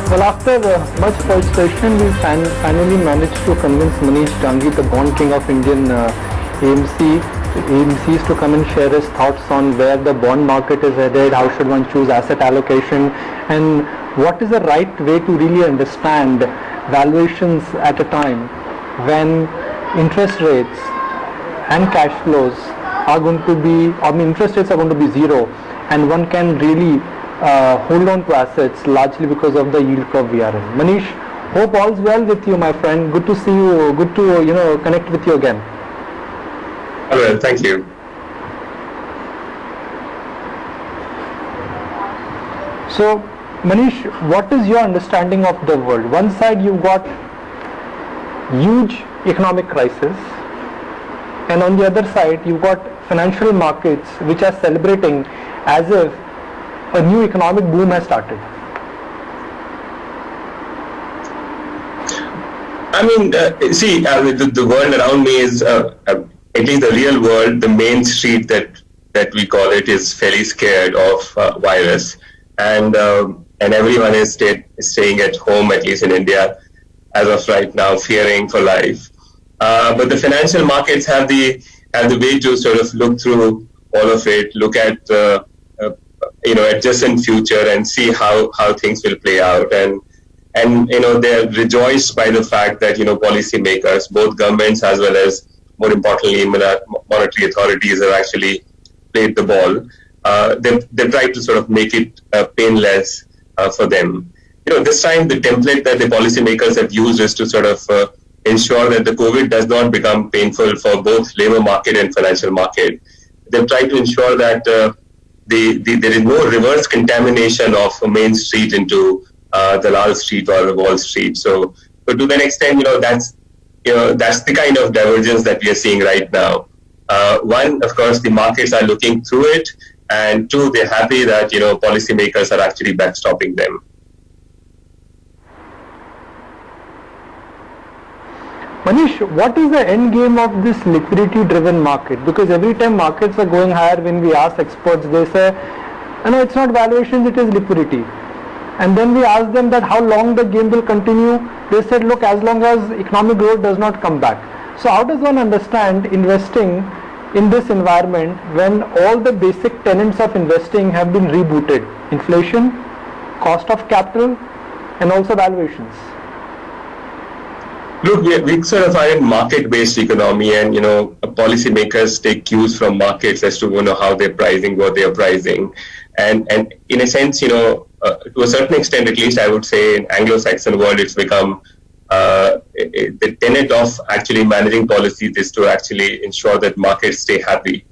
Well, after much persuasion, we finally managed to convince Maneesh Dangi, the bond king of Indian AMCs, to come and share his thoughts on where the bond market is headed, how should one choose asset allocation, and what is the right way to really understand valuations at a time when interest rates and cash flows are going to be, interest rates are going to be zero, and one can really hold on to assets largely because of the yield curve we are in. Maneesh, hope all's well with you, my friend. Good to see you. Good to connect with you again. Well, thank you. So, Maneesh, what is your understanding of the world? One side you've got huge economic crisis, and on the other side you've got financial markets which are celebrating as if a new economic boom has started. I mean, the world around me is, at least the real world, the main street that we call it, is fairly scared of virus, and everyone is staying at home, at least in India, as of right now, fearing for life. But the financial markets have the way to sort of look through all of it, look at adjacent future and see how things will play out, and they're rejoiced by the fact that policymakers, both governments as well as, more importantly, monetary authorities, have actually played the ball. They try to sort of make it painless for them. This time the template that the policymakers have used is to sort of ensure that the COVID does not become painful for both labor market and financial market. They've tried to ensure that there is no reverse contamination of Main Street into the Lal Street or the Wall Street. So to that extent, that's the kind of divergence that we are seeing right now. One, of course, the markets are looking through it, and two, they're happy that policymakers are actually backstopping them. Maneesh, what is the end game of this liquidity-driven market? Because every time markets are going higher, when we ask experts, they say, no, it's not valuations, it is liquidity. And then we ask them that how long the game will continue. They said, look, as long as economic growth does not come back. So how does one understand investing in this environment when all the basic tenets of investing have been rebooted? Inflation, cost of capital, and also valuations. Look, we sort of are in market-based economy, and policymakers take cues from markets as to how they're pricing, what they are pricing, and in a sense, to a certain extent, at least, I would say, in Anglo-Saxon world, it's become the tenet of actually managing policies is to actually ensure that markets stay happy.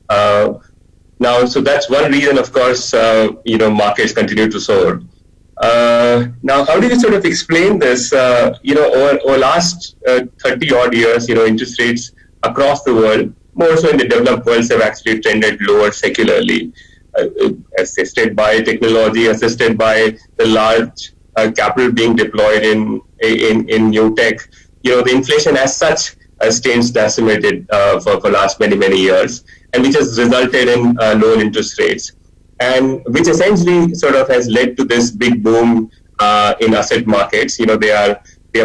Now, so that's one reason, of course, markets continue to soar. Now, how do you sort of explain this? Over last 30 odd years, interest rates across the world, more so in the developed world, have actually trended lower secularly, assisted by technology, assisted by the large capital being deployed in new tech. The inflation as such stays decimated for last many years, and which has resulted in lower interest rates, and which essentially sort of has led to this big boom in asset markets. They are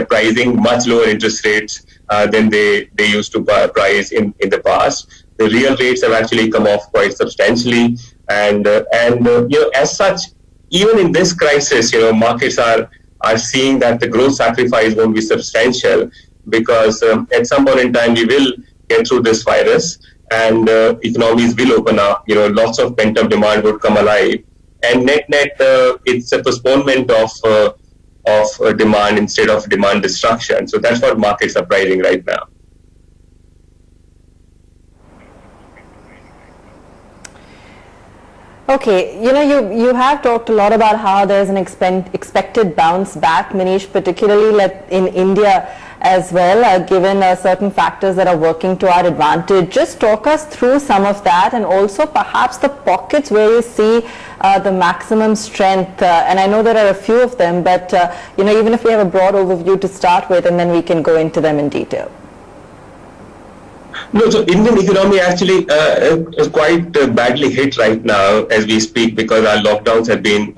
pricing much lower interest rates than they used to price in the past. The real rates have actually come off quite substantially, and as such, even in this crisis, markets are seeing that the growth sacrifice won't be substantial, because at some point in time we will get through this virus, and economies will open up. Lots of pent-up demand would come alive, and net, it's a postponement of demand instead of demand destruction. So that's what markets are pricing right now. Okay, you have talked a lot about how there's an expected bounce back, Maneesh, particularly in India as well, given certain factors that are working to our advantage. Just talk us through some of that, and also perhaps the pockets where you see the maximum strength. And I know there are a few of them, but even if we have a broad overview to start with, and then we can go into them in detail. No, so Indian economy actually is quite badly hit right now as we speak, because our lockdowns have been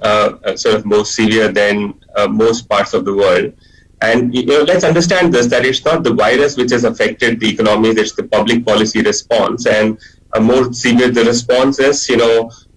sort of more severe than most parts of the world. And let's understand this, that it's not the virus which has affected the economy, it's the public policy response. And more severe the response is,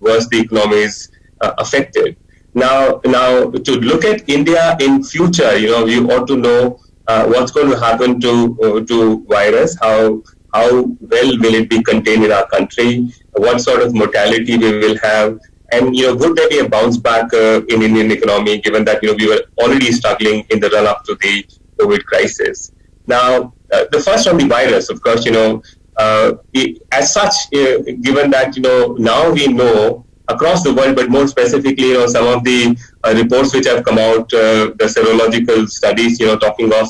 worse the economy is affected. Now, to look at India in future, you ought to know what's going to happen to virus, how well will it be contained in our country, what sort of mortality we will have, and would there be a bounce back in Indian economy, given that we were already struggling in the run up to the COVID crisis. Now, the first on the virus, of course, as such, given that now we know across the world, but more specifically, some of the reports which have come out, the serological studies, talking of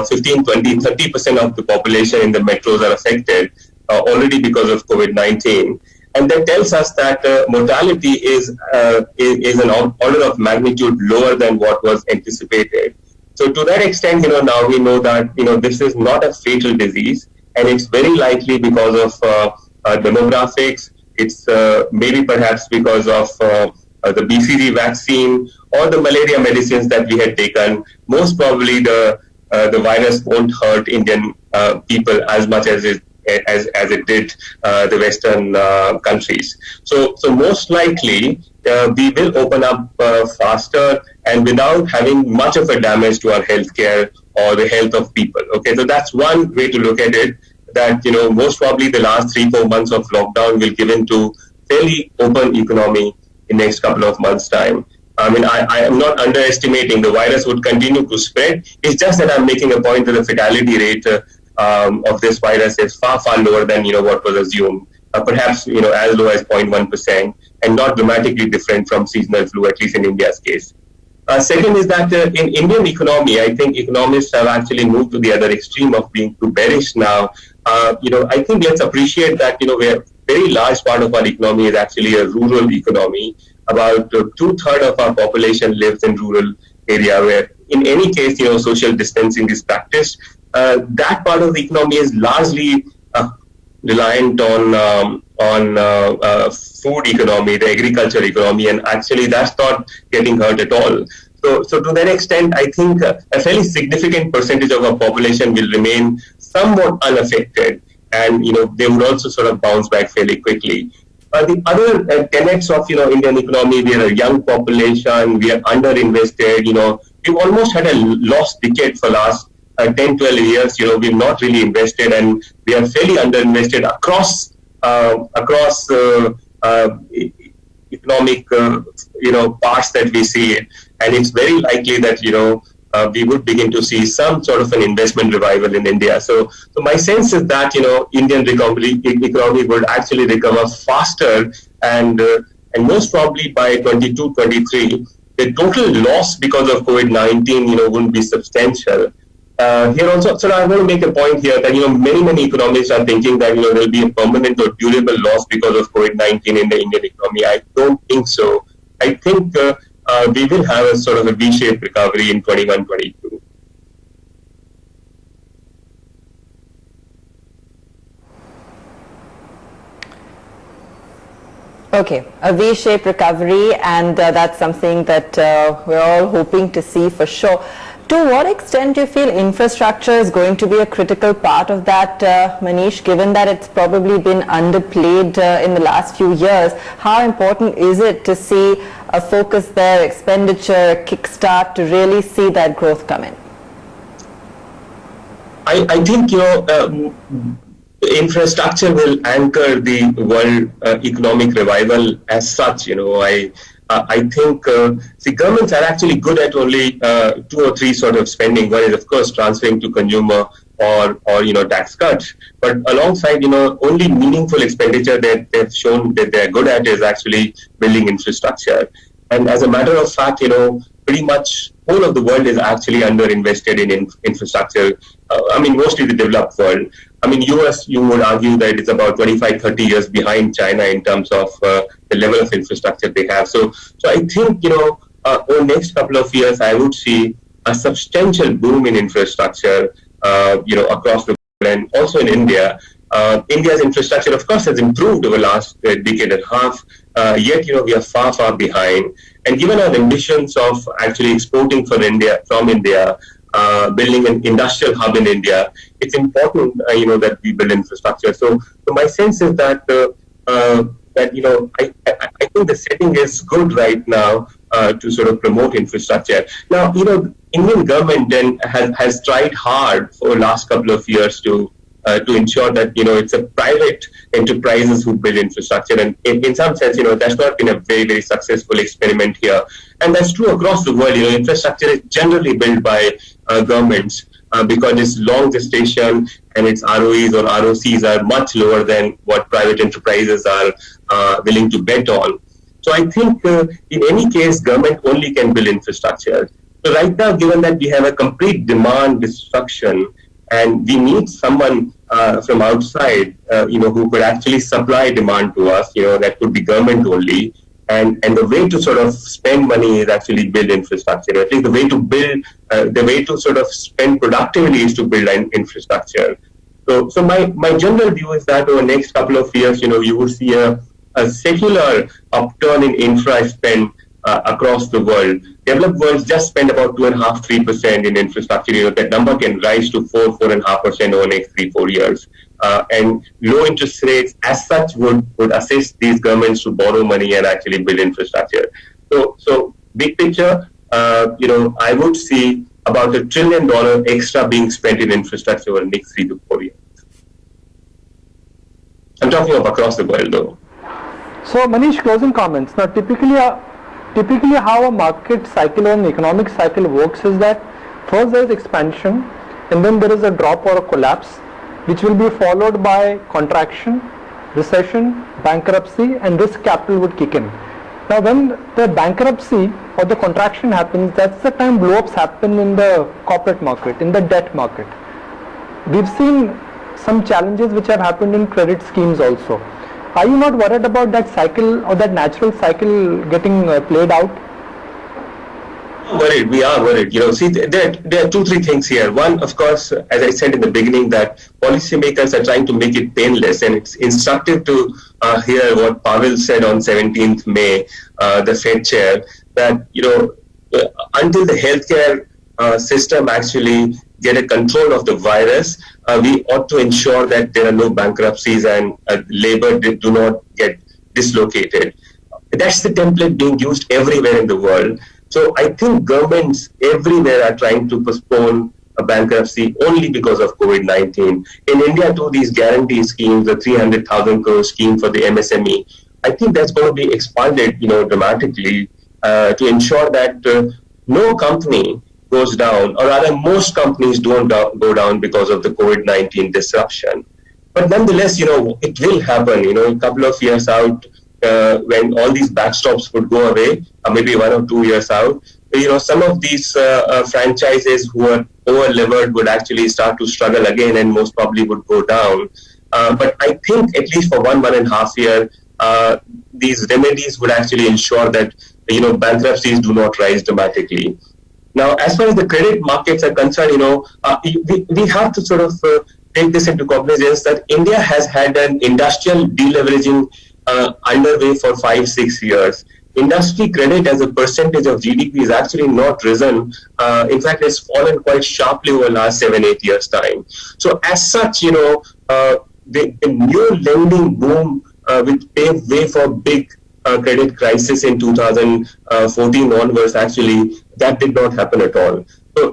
15, 20, 30% of the population in the metros are affected already because of COVID-19. And that tells us that mortality is an order of magnitude lower than what was anticipated. So to that extent, now we know that, this is not a fatal disease, and it's very likely because of demographics. It's maybe perhaps because of the BCG vaccine or the malaria medicines that we had taken. Most probably the virus won't hurt Indian people as much as it did the Western countries. So most likely we will open up faster and without having much of a damage to our healthcare or the health of people. Okay, so that's one way to look at it. That most probably the last 3-4 months of lockdown will give into fairly open economy in next couple of months' time. I mean, I am not underestimating the virus would continue to spread. It's just that I'm making a point that the fatality rate of this virus is far lower than what was assumed. Perhaps as low as 0.1%, and not dramatically different from seasonal flu, at least in India's case. Second is that in Indian economy, I think economists have actually moved to the other extreme of being too bearish now. I think let's appreciate that where very large part of our economy is actually a rural economy. About 2/3 of our population lives in rural area, where in any case social distancing is practiced. That part of the economy is largely reliant on food economy, the agriculture economy, and actually that's not getting hurt at all. So to that extent, I think a fairly significant percentage of our population will remain somewhat unaffected, and they would also sort of bounce back fairly quickly. The other tenets of Indian economy, we are a young population, we are underinvested. We've almost had a lost decade for last 10-12 years. We've not really invested, and we are fairly underinvested across economic parts that we see, and it's very likely that we would begin to see some sort of an investment revival in India. So my sense is that Indian economy would actually recover faster, and most probably by 22-23, the total loss because of COVID-19 wouldn't be substantial. Here also, so I want to make a point here that many economists are thinking that there will be a permanent or durable loss because of COVID-19 in the Indian economy. I don't think so. I think we will have a sort of a V-shaped recovery in 21-22. Okay, a V-shaped recovery, and that's something that we're all hoping to see for sure. To what extent do you feel infrastructure is going to be a critical part of that, Maneesh, given that it's probably been underplayed in the last few years? How important is it to see a focus there, expenditure, kickstart, to really see that growth come in? I think, infrastructure will anchor the world economic revival as such. I think governments are actually good at only 2 or 3 sort of spending. One is, of course, transferring to consumer or tax cuts. But alongside, only meaningful expenditure that they've shown that they're good at is actually building infrastructure. And as a matter of fact, pretty much whole of the world is actually underinvested in infrastructure. Mostly the developed world. US, you would argue that it's about 25-30 years behind China in terms of the level of infrastructure they have. So I think, over the next couple of years, I would see a substantial boom in infrastructure, across the world and also in India. India's infrastructure, of course, has improved over the last decade and a half, yet, we are far, far behind. And given our ambitions of actually exporting from India, building an industrial hub in India, it's important, that we build infrastructure. So my sense is that, I think the setting is good right now to sort of promote infrastructure. Now, Indian government then has tried hard for the last couple of years to ensure that, it's a private enterprises who build infrastructure. And in some sense, that's not been a very, very successful experiment here. And that's true across the world. Infrastructure is generally built by governments because it's long gestation and its ROEs or ROCs are much lower than what private enterprises are willing to bet on. So I think in any case, government only can build infrastructure. So right now, given that we have a complete demand destruction, and we need someone from outside, who could actually supply demand to us, that could be government only. And the way to sort of spend money is actually build infrastructure. At least the way to sort of spend productively is to build an infrastructure. So my general view is that over the next couple of years, you will see a secular upturn in infra spend across the world. Developed worlds just spend about 2.5-3% in infrastructure. That number can rise to 4.5% over the next 3-4 years. And low interest rates, as such, would assist these governments to borrow money and actually build infrastructure. So big picture, I would see about $1 trillion extra being spent in infrastructure over the next 3 to 4 years. I'm talking of across the world, though. So, Maneesh, closing comments. Now, typically how a market cycle or an economic cycle works is that first there is expansion and then there is a drop or a collapse, which will be followed by contraction, recession, bankruptcy, and risk capital would kick in. Now when the bankruptcy or the contraction happens, that's the time blow-ups happen in the corporate market, in the debt market. We've seen some challenges which have happened in credit schemes also. Are you not worried about that cycle or that natural cycle getting played out? We are worried. See, there are 2-3 things here. One, of course, as I said in the beginning, that policymakers are trying to make it painless, and it's instructive to hear what Pavel said on 17th May, the Fed chair, that until the healthcare system actually get a control of the virus, we ought to ensure that there are no bankruptcies and labor do not get dislocated. That's the template being used everywhere in the world. So I think governments everywhere are trying to postpone a bankruptcy only because of COVID-19. In India too, these guarantee schemes, the 300,000 crore scheme for the MSME, I think that's going to be expanded, dramatically to ensure that no company goes down, or rather most companies don't go down because of the COVID-19 disruption. But nonetheless, it will happen, a couple of years out, when all these backstops would go away, or maybe 1 or 2 years out, some of these franchises who are over-levered would actually start to struggle again and most probably would go down. But I think at least for 1.5 year, these remedies would actually ensure that, bankruptcies do not rise dramatically. Now, as far as the credit markets are concerned, we have to sort of take this into cognizance that India has had an industrial deleveraging underway for 5-6 years. Industry credit as a percentage of GDP is actually not risen. In fact, it's fallen quite sharply over the last 7-8 years' time. So as such, the new lending boom which paved way for big credit crisis in 2014 onwards, actually, that did not happen at all.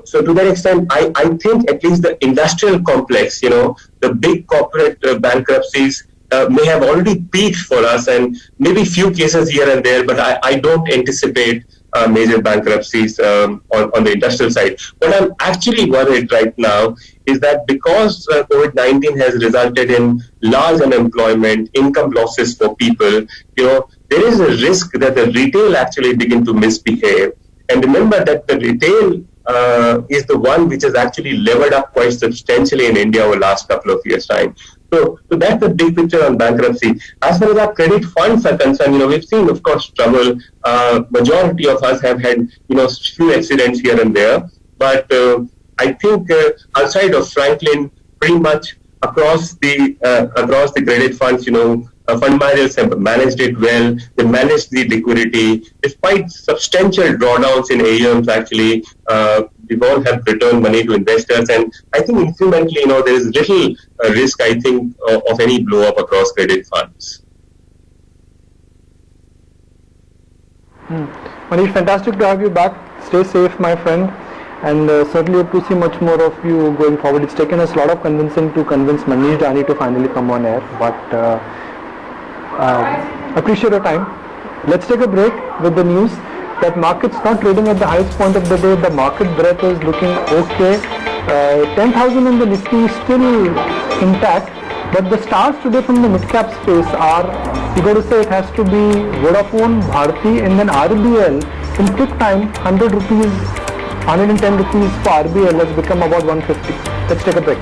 So to that extent, I think at least the industrial complex, the big corporate bankruptcies may have already peaked for us, and maybe few cases here and there, but I don't anticipate major bankruptcies on the industrial side. What I'm actually worried right now is that because COVID-19 has resulted in large unemployment, income losses for people, there is a risk that the retail actually begin to misbehave. And remember that the retail is the one which has actually levered up quite substantially in India over the last couple of years' time. So that's the big picture on bankruptcy. As far as our credit funds are concerned, we've seen, of course, trouble. Majority of us have had, few accidents here and there. But I think outside of Franklin, pretty much across the credit funds, fund managers have managed it well. They managed the liquidity despite substantial drawdowns in AUMs. Actually, we all have returned money to investors, and I think incrementally, there is little risk. I think of any blow up across credit funds. Maneesh, fantastic to have you back. Stay safe, my friend, and certainly hope to see much more of you going forward. It's taken us a lot of convincing to convince Maneesh Dangi to finally come on air, but appreciate your time. Let's take a break with the news that market's not trading at the highest point of the day. The market breadth is looking okay. 10,000 in the Nifty is still intact, but the stars today from the mid-cap space are, you got to say, it has to be Vodafone, Bharti, and then RBL. In quick time, 100 rupees, 110 rupees for RBL has become about 150. Let's take a break.